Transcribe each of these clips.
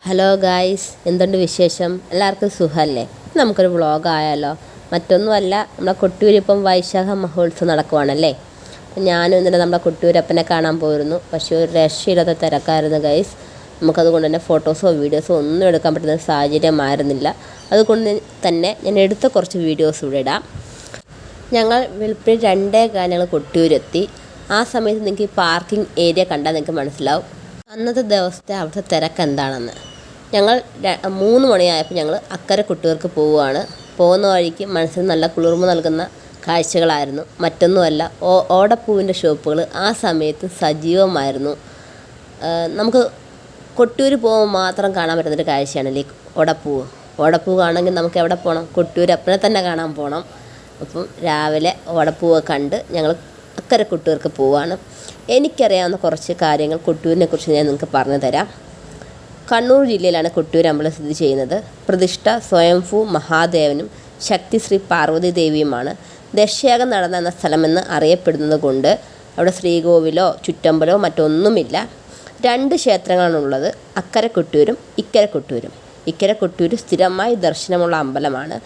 Hello guys, എന്തുണ്ട് വിശേഷം? എല്ലാവർക്കും സുഖമല്ലേ? നമുക്കൊരു വ്ളോഗായാലോ? മറ്റൊന്നുമല്ല, നമ്മളെ കൊട്ടിയൂരിപ്പം വൈശാഖ മഹോത്സവം നടക്കുവാണല്ലേ. ഞാനും ഇന്നലെ നമ്മളെ കൊട്ടിയൂരപ്പനെ കാണാൻ പോയിരുന്നു. പക്ഷേ ഒരു രക്ഷയില്ലാത്ത തിരക്കായിരുന്നു ഗൈസ്. നമുക്കതുകൊണ്ട് തന്നെ ഫോട്ടോസോ വീഡിയോസോ ഒന്നും എടുക്കാൻ പറ്റുന്ന സാഹചര്യമായിരുന്നില്ല. അതുകൊണ്ട് തന്നെ ഞാൻ എടുത്ത കുറച്ച് വീഡിയോസ് ഇവിടെ ഇടാം. ഞങ്ങൾ വെളുപ്പിന് 2:15 ഞങ്ങൾ കൊട്ടിയൂരെത്തി. ആ സമയത്ത് നിങ്ങൾക്ക് ഈ പാർക്കിംഗ് ഏരിയ കണ്ടാൽ നിങ്ങൾക്ക് മനസ്സിലാവും അന്നത്തെ ദിവസത്തെ അവിടുത്തെ തിരക്ക് എന്താണെന്ന്. ഞങ്ങൾ 3 മണിയായപ്പോൾ ഞങ്ങൾ അക്കരെ കൊട്ടിയൂർക്ക് പോവുകയാണ്. പോകുന്ന വഴിക്ക് മനസ്സിന് നല്ല കുളിർമ നൽകുന്ന കാഴ്ചകളായിരുന്നു. മറ്റൊന്നുമല്ല, ഓടപ്പൂവിൻ്റെ ഷോപ്പുകൾ ആ സമയത്ത് സജീവമായിരുന്നു. നമുക്ക് കൊട്ടിയൂർ പോകുമ്പോൾ മാത്രം കാണാൻ പറ്റുന്നൊരു കാഴ്ചയാണല്ലേ ഓടപ്പൂവ്. ഓടപ്പൂവ് കാണണമെങ്കിൽ നമുക്ക് എവിടെ പോകണം? കൊട്ടിയൂരപ്പനെ തന്നെ കാണാൻ പോകണം. അപ്പം രാവിലെ ഓടപ്പൂവ് കണ്ട് ഞങ്ങൾ അക്കരെ കൊട്ടിയൂർക്ക് പോവുകയാണ്. എനിക്കറിയാവുന്ന കുറച്ച് കാര്യങ്ങൾ കൊട്ടിയൂരിനെ കുറിച്ച് ഞാൻ നിങ്ങൾക്ക് പറഞ്ഞു തരാം. കണ്ണൂർ ജില്ലയിലാണ് കൊട്ടിയൂർ അമ്പലം സ്ഥിതി ചെയ്യുന്നത്. പ്രതിഷ്ഠ സ്വയംഭൂ മഹാദേവനും ശക്തി ശ്രീ പാർവതി ദേവിയുമാണ്. ദശയാഗം നടന്ന സ്ഥലമെന്ന് അറിയപ്പെടുന്നത് കൊണ്ട് അവിടെ ശ്രീകോവിലോ ചുറ്റമ്പലോ മറ്റൊന്നുമില്ല. 2 ക്ഷേത്രങ്ങളാണുള്ളത്, അക്കരെ കൊട്ടിയൂരും ഇക്കരെ കൊട്ടിയൂരും. ഇക്കരെ കൊട്ടിയൂർ സ്ഥിരമായി ദർശനമുള്ള അമ്പലമാണ്.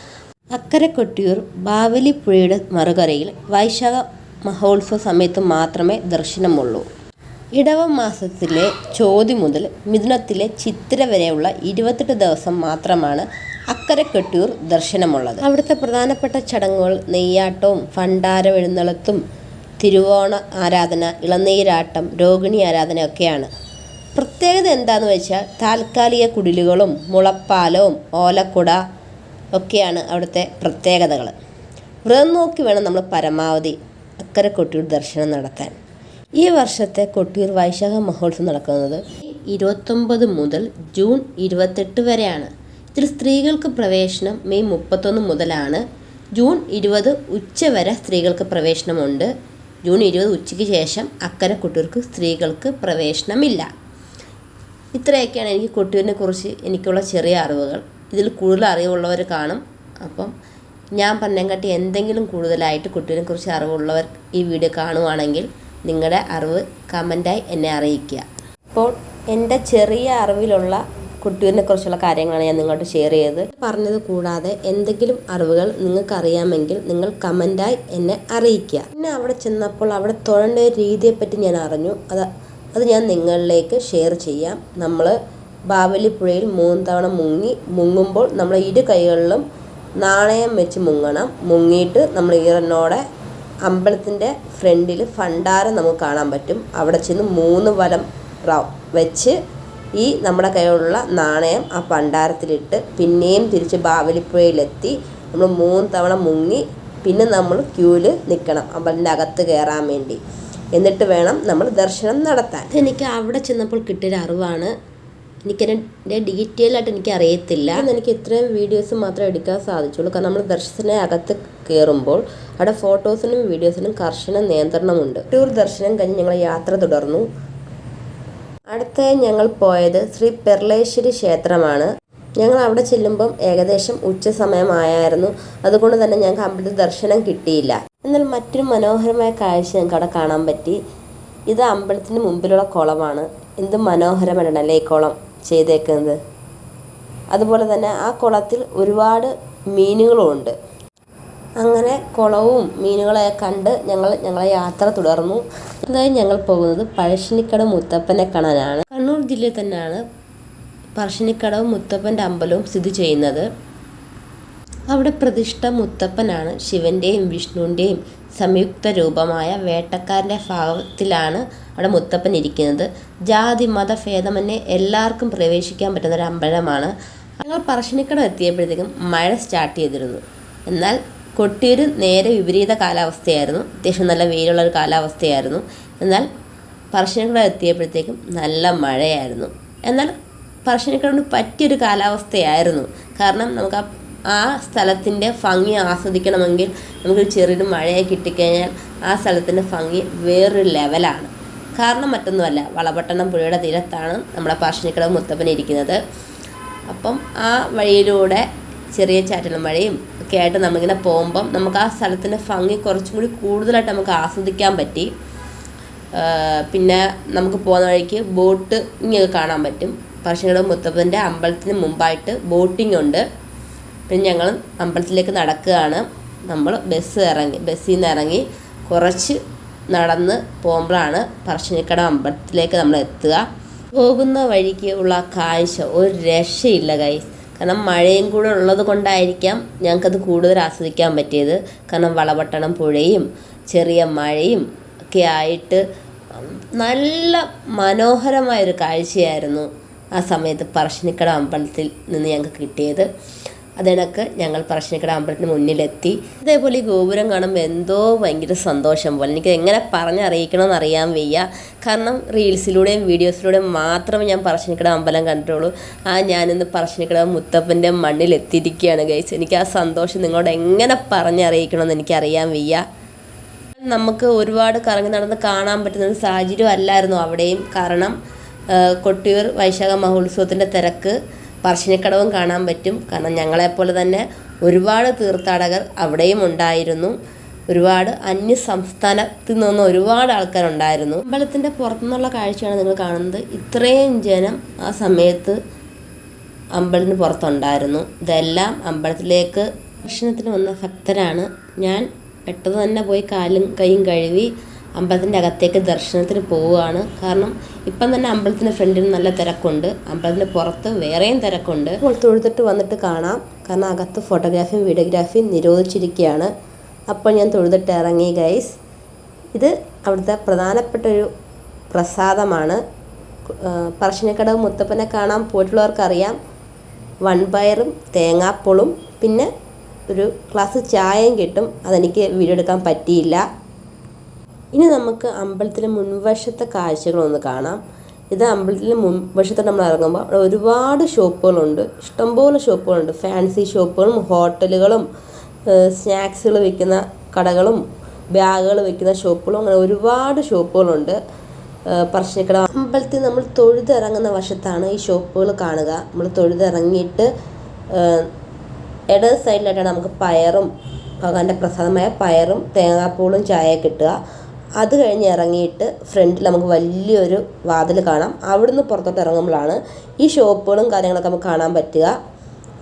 അക്കരെ കൊട്ടിയൂർ ബാവലിപ്പുഴയുടെ മറുകരയിൽ വൈശാഖ മഹോത്സവ സമയത്ത് മാത്രമേ ദർശനമുള്ളൂ. ഇടവ മാസത്തിലെ ചോതി മുതൽ മിഥുനത്തിലെ ചിത്തിര വരെയുള്ള 28 ദിവസം മാത്രമാണ് അക്കരെ കൊട്ടിയൂർ ദർശനമുള്ളത്. അവിടുത്തെ പ്രധാനപ്പെട്ട ചടങ്ങുകൾ നെയ്യാട്ടവും ഭണ്ഡാരമെഴുന്നള്ളത്തും തിരുവോണ ആരാധന, ഇളനീരാട്ടം, രോഹിണി ആരാധനയൊക്കെയാണ്. പ്രത്യേകത എന്താണെന്ന് വെച്ചാൽ താൽക്കാലിക കുടിലുകളും മുളപ്പാലവും ഓലക്കുട ഒക്കെയാണ് അവിടുത്തെ പ്രത്യേകതകൾ. വ്രതം നോക്കി വേണം നമ്മൾ പരമാവധി അക്കരെ കൊട്ടിയൂർ ദർശനം നടത്താൻ. ഈ വർഷത്തെ കൊട്ടിയൂർ വൈശാഖ മഹോത്സവം നടക്കുന്നത് 29 മുതൽ ജൂൺ 28 വരെയാണ്. ഇതിൽ സ്ത്രീകൾക്ക് പ്രവേശനം മെയ് 31 മുതലാണ്. ജൂൺ 20 ഉച്ച വരെ സ്ത്രീകൾക്ക് പ്രവേശനമുണ്ട്. ജൂൺ 20 ഉച്ചയ്ക്ക് ശേഷം അക്കരെ കൊട്ടിയൂർക്ക് സ്ത്രീകൾക്ക് പ്രവേശനമില്ല. ഇത്രയൊക്കെയാണ് എനിക്ക് കൊട്ടിയൂരിനെ കുറിച്ച് എനിക്കുള്ള ചെറിയ അറിവുകൾ. ഇതിൽ കൂടുതൽ അറിവുള്ളവർ കാണും. അപ്പം ഞാൻ പറഞ്ഞതിനെക്കാട്ടി എന്തെങ്കിലും കൂടുതലായിട്ട് കൊട്ടിയൂരിനെ കുറിച്ച് അറിവുള്ളവർ ഈ വീഡിയോ കാണുവാണെങ്കിൽ നിങ്ങളുടെ അറിവ് കമൻറ്റായി എന്നെ അറിയിക്കുക. അപ്പോൾ എൻ്റെ ചെറിയ അറിവിലുള്ള കൊട്ടിയൂരിനെ കുറിച്ചുള്ള കാര്യങ്ങളാണ് ഞാൻ നിങ്ങളോട് ഷെയർ ചെയ്തത്. പറഞ്ഞത് കൂടാതെ എന്തെങ്കിലും അറിവുകൾ നിങ്ങൾക്കറിയാമെങ്കിൽ നിങ്ങൾ കമൻറ്റായി എന്നെ അറിയിക്കുക. പിന്നെ അവിടെ ചെന്നപ്പോൾ അവിടെ തൊഴേണ്ട രീതിയെപ്പറ്റി ഞാൻ അറിഞ്ഞു. അത് ഞാൻ നിങ്ങളിലേക്ക് ഷെയർ ചെയ്യാം. നമ്മൾ ബാവലിപ്പുഴയിൽ 3 തവണ മുങ്ങുമ്പോൾ നമ്മൾ 2 കൈകളിലും നാണയം വെച്ച് മുങ്ങണം. മുങ്ങിയിട്ട് നമ്മൾ ഈറനോടെ അമ്പലത്തിൻ്റെ ഫ്രണ്ടിൽ ഭണ്ഡാരം നമുക്ക് കാണാൻ പറ്റും. അവിടെ ചെന്ന് 3 വലം വെച്ച് ഈ നമ്മുടെ കയ്യിലുള്ള നാണയം ആ ഭണ്ഡാരത്തിലിട്ട് പിന്നെയും തിരിച്ച് ബാവലിപ്പുഴയിലെത്തി നമ്മൾ 3 തവണ മുങ്ങി പിന്നെ നമ്മൾ ക്യൂവിൽ നിൽക്കണം അമ്പലത്തിൻ്റെ അകത്ത് കയറാൻ വേണ്ടി. എന്നിട്ട് വേണം നമ്മൾ ദർശനം നടത്താൻ. എനിക്ക് അവിടെ ചെന്നപ്പോൾ കിട്ടിയൊരു അറിവാണ്. എനിക്കതിൻ്റെ ഡീറ്റെയിലായിട്ട് എനിക്ക് അറിയത്തില്ല. എനിക്ക് ഇത്രയും വീഡിയോസ് മാത്രമേ എടുക്കാൻ സാധിച്ചുള്ളൂ. കാരണം നമ്മൾ ദർശന അകത്ത് കയറുമ്പോൾ അവിടെ ഫോട്ടോസിനും വീഡിയോസിനും കർശന നിയന്ത്രണമുണ്ട്. കൊട്ടിയൂർ ദർശനം കഴിഞ്ഞ് ഞങ്ങൾ യാത്ര തുടർന്നു. അടുത്തായി ഞങ്ങൾ പോയത് ശ്രീ പെർളേശ്വരി ക്ഷേത്രമാണ്. ഞങ്ങൾ അവിടെ ചെല്ലുമ്പം ഏകദേശം ഉച്ച സമയമായിരുന്നു. അതുകൊണ്ട് തന്നെ ഞങ്ങൾക്ക് അമ്പലത്തിൽ ദർശനം കിട്ടിയില്ല. എന്നാൽ മറ്റൊരു മനോഹരമായ കാഴ്ച ഞങ്ങൾക്ക് അവിടെ കാണാൻ പറ്റി. ഇത് അമ്പലത്തിന് മുമ്പിലുള്ള കുളമാണ്. എന്ത് മനോഹരമാണല്ലേ ഈ കുളം ചെയ്തേക്കുന്നത്. അതുപോലെ തന്നെ ആ കുളത്തിൽ ഒരുപാട് മീനുകളുമുണ്ട്. അങ്ങനെ കുളവും മീനുകളെ കണ്ട് ഞങ്ങളെ യാത്ര തുടർന്നു. അതായത് ഞങ്ങൾ പോകുന്നത് പറശ്ശിനിക്കടവ് മുത്തപ്പനെ കാണാനാണ്. കണ്ണൂർ ജില്ലയിൽ തന്നെയാണ് പറശ്ശിനിക്കടവ് മുത്തപ്പൻ്റെ അമ്പലവും സ്ഥിതി ചെയ്യുന്നത്. അവിടെ പ്രതിഷ്ഠ മുത്തപ്പനാണ്. ശിവൻ്റെയും വിഷ്ണുവിൻ്റെയും സംയുക്ത രൂപമായ വേട്ടക്കാരൻ്റെ ഭാവത്തിലാണ് അവിടെ മുത്തപ്പൻ ഇരിക്കുന്നത്. ജാതി മത ഭേദമന്യേ എല്ലാവർക്കും പ്രവേശിക്കാൻ പറ്റുന്ന ഒരു അമ്പലമാണ്. ഞങ്ങൾ പറശ്ശിനിക്കടവ് എത്തിയപ്പോഴത്തേക്കും മഴ സ്റ്റാർട്ട് ചെയ്തിരുന്നു. എന്നാൽ കൊട്ടിയൂർ നേരെ വിപരീത കാലാവസ്ഥയായിരുന്നു. അത്യാവശ്യം നല്ല വെയിലുള്ള ഒരു കാലാവസ്ഥയായിരുന്നു. എന്നാൽ പറശ്ശിനിക്കടവ് എത്തിയപ്പോഴത്തേക്കും നല്ല മഴയായിരുന്നു. എന്നാൽ പറശ്ശിനിക്കടവിന് പറ്റിയൊരു കാലാവസ്ഥയായിരുന്നു. കാരണം നമുക്ക് ആ സ്ഥലത്തിൻ്റെ ഭംഗി ആസ്വദിക്കണമെങ്കിൽ നമുക്ക് ചെറിയൊരു മഴയെ കിട്ടിക്കഴിഞ്ഞാൽ ആ സ്ഥലത്തിൻ്റെ ഭംഗി വേറൊരു ലെവലാണ്. കാരണം മറ്റൊന്നുമല്ല, വളപട്ടണം പുഴയുടെ തീരത്താണ് നമ്മുടെ പറശ്ശിനിക്കടവ് മുത്തപ്പൻ ഇരിക്കുന്നത്. അപ്പം ആ വഴിയിലൂടെ ചെറിയ ചാറ്റൽ മഴയും ഒക്കെ ആയിട്ട് നമ്മളിങ്ങനെ പോകുമ്പം നമുക്ക് ആ സ്ഥലത്തിൻ്റെ ഭംഗി കുറച്ചും കൂടി കൂടുതലായിട്ട് നമുക്ക് ആസ്വദിക്കാൻ പറ്റി. പിന്നെ നമുക്ക് പോകുന്ന വഴിക്ക് ബോട്ടിങ്ങൊക്കെ കാണാൻ പറ്റും. പറശ്ശിനിക്കടവ് മുത്തപ്പൻ്റെ അമ്പലത്തിന് മുമ്പായിട്ട് ബോട്ടിംഗ് ഉണ്ട്. പിന്നെ ഞങ്ങൾ അമ്പലത്തിലേക്ക് നടക്കുകയാണ്. നമ്മൾ ബസ്സിൽ നിന്ന് ഇറങ്ങി കുറച്ച് നടന്ന് പോകുമ്പോഴാണ് പറശ്ശിനിക്കടവ് അമ്പലത്തിലേക്ക് നമ്മൾ എത്തുക. പോകുന്ന വഴിക്ക് ഉള്ള കാഴ്ച ഒരു രക്ഷയില്ല ഗൈസ്. കാരണം മഴയും കൂടെ ഉള്ളത് കൊണ്ടായിരിക്കാം ഞങ്ങൾക്കത് കൂടുതൽ ആസ്വദിക്കാൻ പറ്റിയത്. കാരണം വളപട്ടണം പുഴയും ചെറിയ മഴയും ഒക്കെ ആയിട്ട് നല്ല മനോഹരമായൊരു കാഴ്ചയായിരുന്നു ആ സമയത്ത് പറശ്ശിനിക്കടവ് അമ്പലത്തിൽ നിന്ന് ഞങ്ങൾക്ക് കിട്ടിയത്. അതിനൊക്കെ ഞങ്ങൾ പറശ്ശിനിക്കടവ് അമ്പലത്തിന് മുന്നിലെത്തി. അതേപോലെ ഈ ഗോപുരം കാണുമ്പോൾ എന്തോ ഭയങ്കര സന്തോഷം പോലെ. എനിക്ക് എങ്ങനെ പറഞ്ഞറിയിക്കണമെന്ന് അറിയാൻ വയ്യ. കാരണം റീൽസിലൂടെയും വീഡിയോസിലൂടെയും മാത്രമേ ഞാൻ പറശ്ശിനിക്കടവ് അമ്പലം കണ്ടിട്ടുള്ളൂ. ഞാനിന്ന് പറശ്ശിനിക്കടവ് മുത്തപ്പൻ്റെ മണ്ണിലെത്തിയിരിക്കുകയാണ് ഗൈസ്. എനിക്ക് ആ സന്തോഷം നിങ്ങളോട് എങ്ങനെ പറഞ്ഞറിയിക്കണമെന്ന് എനിക്കറിയാൻ വയ്യ. നമുക്ക് ഒരുപാട് കറങ്ങി നടന്ന് കാണാൻ പറ്റുന്നൊരു സാഹചര്യം അല്ലായിരുന്നു അവിടെയും. കാരണം കൊട്ടിയൂർ വൈശാഖ മഹോത്സവത്തിൻ്റെ തിരക്ക് പറശ്ശിനിക്കടവും കാണാൻ പറ്റും. കാരണം ഞങ്ങളെപ്പോലെ തന്നെ ഒരുപാട് തീർത്ഥാടകർ അവിടെയും ഉണ്ടായിരുന്നു. ഒരുപാട് അന്യ സംസ്ഥാനത്തിൽ നിന്ന് ഒരുപാട് ആൾക്കാരുണ്ടായിരുന്നു. അമ്പലത്തിൻ്റെ പുറത്തുനിന്നുള്ള കാഴ്ചയാണ് നിങ്ങൾ കാണുന്നത്. ഇത്രയും ജനം ആ സമയത്ത് അമ്പലത്തിന് പുറത്തുണ്ടായിരുന്നു. ഇതെല്ലാം അമ്പലത്തിലേക്ക് ദർശനത്തിന് വന്ന ഭക്തരാണ്. ഞാൻ പെട്ടെന്ന് തന്നെ പോയി കാലും കൈയും കഴുകി അമ്പലത്തിൻ്റെ അകത്തേക്ക് ദർശനത്തിന് പോവുകയാണ്. കാരണം ഇപ്പം തന്നെ അമ്പലത്തിൻ്റെ ഫ്രണ്ടിൽ നല്ല തിരക്കുണ്ട്. അമ്പലത്തിൻ്റെ പുറത്ത് വേറെയും തിരക്കുണ്ട്. അപ്പോൾ തൊഴുതിട്ട് വന്നിട്ട് കാണാം. കാരണം അകത്ത് ഫോട്ടോഗ്രാഫിയും വീഡിയോഗ്രാഫിയും നിരോധിച്ചിരിക്കുകയാണ്. അപ്പോൾ ഞാൻ തൊഴുതിട്ട് ഇറങ്ങി ഗൈസ്. ഇത് അവിടുത്തെ പ്രധാനപ്പെട്ടൊരു പ്രസാദമാണ്. പറശ്ശിനിക്കടവ് മുത്തപ്പനെ കാണാൻ പോയിട്ടുള്ളവർക്കറിയാം. വൺപയറും തേങ്ങാപ്പുളും പിന്നെ ഒരു ഗ്ലാസ് ചായയും കിട്ടും. അതെനിക്ക് വീഡിയോ എടുക്കാൻ പറ്റിയില്ല. ഇനി നമുക്ക് അമ്പലത്തിലെ മുൻവശത്തെ കാഴ്ചകളൊന്ന് കാണാം. ഇത് അമ്പലത്തിലെ മുൻവശത്തോട്ട് നമ്മൾ ഇറങ്ങുമ്പോൾ അവിടെ ഒരുപാട് ഷോപ്പുകളുണ്ട്. ഇഷ്ടംപോലെ ഷോപ്പുകളുണ്ട്. ഫാൻസി ഷോപ്പുകളും ഹോട്ടലുകളും സ്നാക്സുകൾ വിൽക്കുന്ന കടകളും ബാഗുകൾ വിൽക്കുന്ന ഷോപ്പുകളും അങ്ങനെ ഒരുപാട് ഷോപ്പുകളുണ്ട് പറശ്ശിനിക്കടവ് അമ്പലത്തിൽ. നമ്മൾ തൊഴുതിറങ്ങുന്ന വശത്താണ് ഈ ഷോപ്പുകൾ കാണുക. നമ്മൾ തൊഴുതിറങ്ങിയിട്ട് ഇടത് സൈഡിലായിട്ടാണ് നമുക്ക് പയറും ഭഗവാന്റെ പ്രസാദമായ പയറും തേങ്ങാപ്പൂളും ചായ കിട്ടുക. അത് കഴിഞ്ഞ് ഇറങ്ങിയിട്ട് ഫ്രണ്ടിൽ നമുക്ക് വലിയൊരു വാതിൽ കാണാം. അവിടുന്ന് പുറത്തോട്ട് ഇറങ്ങുമ്പോഴാണ് ഈ ഷോപ്പുകളും കാര്യങ്ങളൊക്കെ നമുക്ക് കാണാൻ പറ്റുക.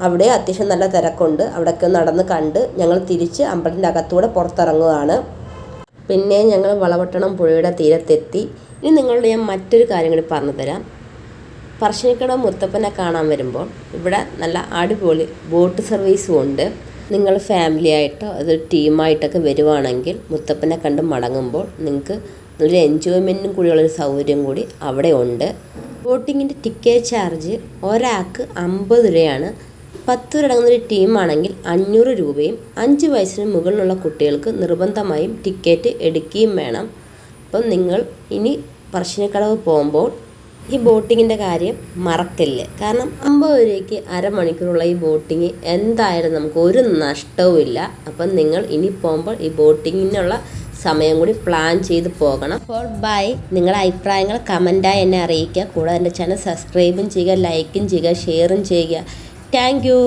അവിടെ അത്യാവശ്യം നല്ല തിരക്കുണ്ട്. അവിടെയൊക്കെ നടന്ന് കണ്ട് ഞങ്ങൾ തിരിച്ച് അമ്പലത്തിൻ്റെ അകത്തൂടെ പുറത്തിറങ്ങുകയാണ്. പിന്നെ ഞങ്ങൾ വളപട്ടണം പുഴയുടെ തീരത്തെത്തി. ഇനി നിങ്ങളോട് ഞാൻ മറ്റൊരു കാര്യം കൂടി പറഞ്ഞു തരാം. പറശ്ശിനിക്കടവ് മുത്തപ്പനെ കാണാൻ വരുമ്പോൾ ഇവിടെ നല്ല അടിപൊളി ബോട്ട് സർവീസും ഉണ്ട്. നിങ്ങൾ ഫാമിലിയായിട്ടോ അതൊരു ടീമായിട്ടൊക്കെ വരുവാണെങ്കിൽ മുത്തപ്പനെ കണ്ട് മടങ്ങുമ്പോൾ നിങ്ങൾക്ക് നല്ലൊരു എൻജോയ്മെൻറ്റും കൂടിയുള്ളൊരു സൗകര്യം കൂടി അവിടെ ഉണ്ട്. ബോട്ടിങ്ങിൻ്റെ ടിക്കറ്റ് ചാർജ് ഒരാൾക്ക് 50 രൂപയാണ്. 10 പേരടങ്ങുന്നൊരു ടീമാണെങ്കിൽ 500 രൂപയും. 5 വയസ്സിന് മുകളിലുള്ള കുട്ടികൾക്ക് നിർബന്ധമായും ടിക്കറ്റ് എടുക്കുകയും വേണം. അപ്പം നിങ്ങൾ ഇനി പറശ്ശിനിക്കടവ് പോകുമ്പോൾ ഈ ബോട്ടിങ്ങിൻ്റെ കാര്യം മറക്കല്ലേ. കാരണം 50 രൂപയ്ക്ക് അരമണിക്കൂറുള്ള ഈ ബോട്ടിങ് എന്തായാലും നമുക്ക് ഒരു നഷ്ടവും ഇല്ല. അപ്പം നിങ്ങൾ ഇനി പോകുമ്പോൾ ഈ ബോട്ടിങ്ങിനുള്ള സമയം കൂടി പ്ലാൻ ചെയ്ത് പോകണം. അപ്പോൾ ബൈ. നിങ്ങളുടെ അഭിപ്രായങ്ങൾ കമൻറ്റായി എന്നെ അറിയിക്കുക. കൂടാതെ എൻ്റെ ചാനൽ സബ്സ്ക്രൈബും ചെയ്യുക, ലൈക്കും ചെയ്യുക, ഷെയറും ചെയ്യുക. Thank you.